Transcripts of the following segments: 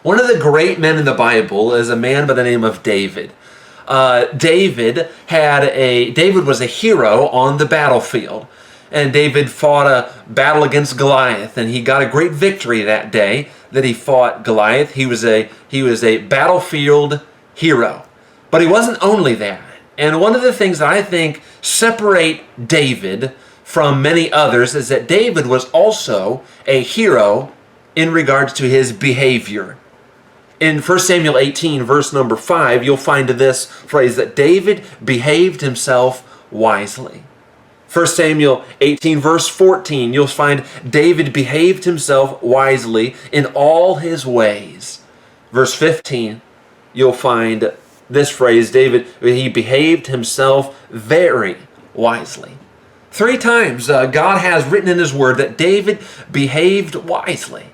One of the great men in the Bible is a man by the name of David. David was a hero on the battlefield. And David fought a battle against Goliath, and he got a great victory that day that he fought Goliath. He was a battlefield hero. But he wasn't only that. And one of the things that I think separate David from many others is that David was also a hero in regards to his behavior. In 1 Samuel 18, verse number 5, you'll find this phrase that David behaved himself wisely. 1 Samuel 18, verse 14, you'll find David behaved himself wisely in all his ways. Verse 15, you'll find this phrase, he behaved himself very wisely. 3 times God has written in his word that David behaved wisely.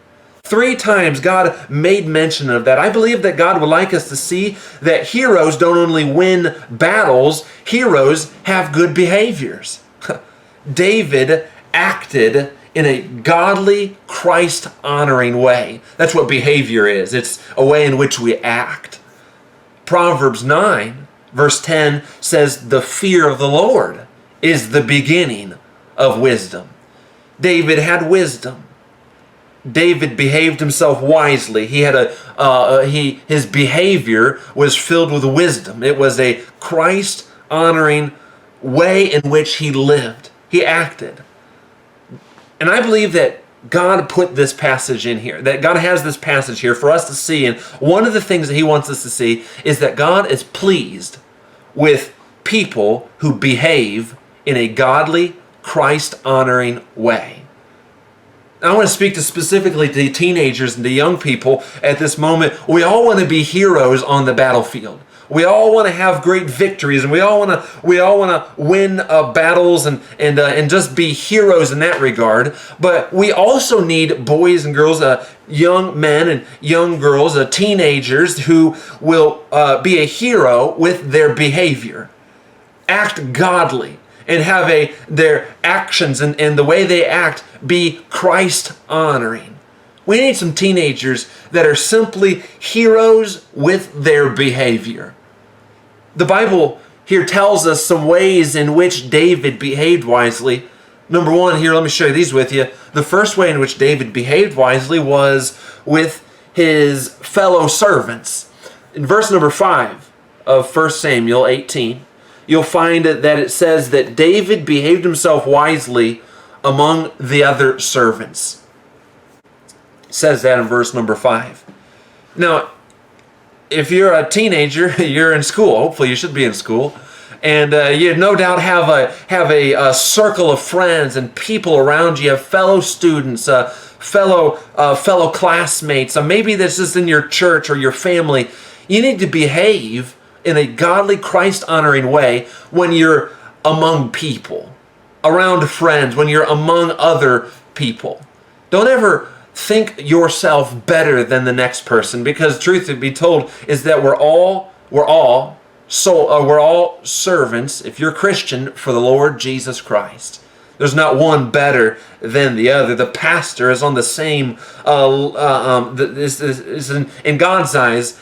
3 times God made mention of that. I believe that God would like us to see that heroes don't only win battles, heroes have good behaviors. David acted in a godly, Christ-honoring way. That's what behavior is. It's a way in which we act. Proverbs 9, verse 10 says, "The fear of the Lord is the beginning of wisdom." David had wisdom. David behaved himself wisely. His behavior was filled with wisdom. It was a Christ-honoring way in which he lived. He acted. And I believe that God put this passage in here, that God has this passage here for us to see. And one of the things that he wants us to see is that God is pleased with people who behave in a godly, Christ-honoring way. I want to speak specifically to the teenagers and the young people at this moment. We all want to be heroes on the battlefield. We all want to have great victories, and we all want to win battles and just be heroes in that regard. But we also need boys and girls, young men and young girls, teenagers who will be a hero with their behavior, act godly, and have their actions and the way they act be Christ-honoring. We need some teenagers that are simply heroes with their behavior. The Bible here tells us some ways in which David behaved wisely. Number 1 here, let me show you these with you. The first way in which David behaved wisely was with his fellow servants. In verse number 5 of 1 Samuel 18, you'll find that it says that David behaved himself wisely among the other servants. It says that in verse number 5. Now, if you're a teenager, you're in school. Hopefully you should be in school. And you no doubt have a circle of friends and people around you. You have fellow students, fellow classmates. Maybe this is in your church or your family. You need to behave in a godly, Christ-honoring way when you're among people, around friends, when you're among other people. Don't ever think yourself better than the next person, because truth to be told is that we're all servants, if you're Christian, for the Lord Jesus Christ. There's not one better than the other. The pastor is on the same, in God's eyes,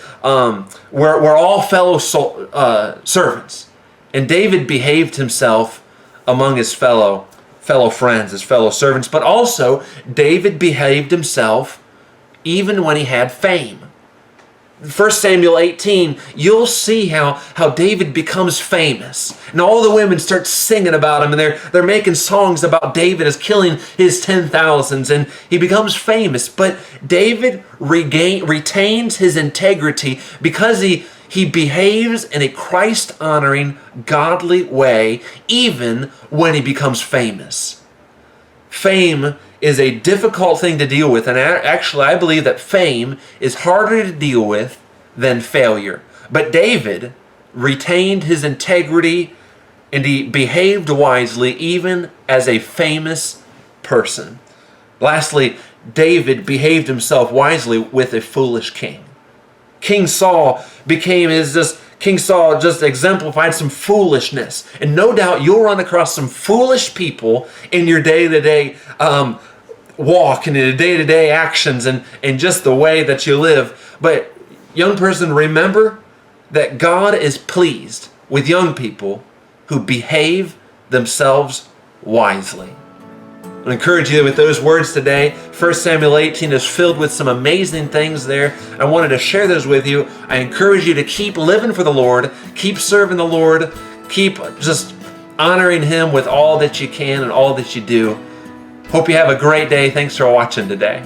we're all fellow servants. And David behaved himself among his fellow friends, his fellow servants, but also David behaved himself even when he had fame. 1 Samuel 18, you'll see how David becomes famous. And all the women start singing about him, and they're making songs about David as killing his 10,000s, and he becomes famous. But David retains his integrity because he behaves in a Christ-honoring, godly way, even when he becomes famous. Fame is a difficult thing to deal with, and actually I believe that fame is harder to deal with than failure. But David retained his integrity, and he behaved wisely even as a famous person. Lastly, David behaved himself wisely with a foolish king. King Saul just exemplified some foolishness. And no doubt you'll run across some foolish people in your day-to-day walk and in the day-to-day actions and just the way that you live. But young person, remember that God is pleased with young people who behave themselves wisely. I encourage you with those words today. 1 Samuel 18 is filled with some amazing things there. I wanted to share those with you. I encourage you to keep living for the Lord, keep serving the Lord, keep just honoring Him with all that you can and all that you do. Hope you have a great day. Thanks for watching today.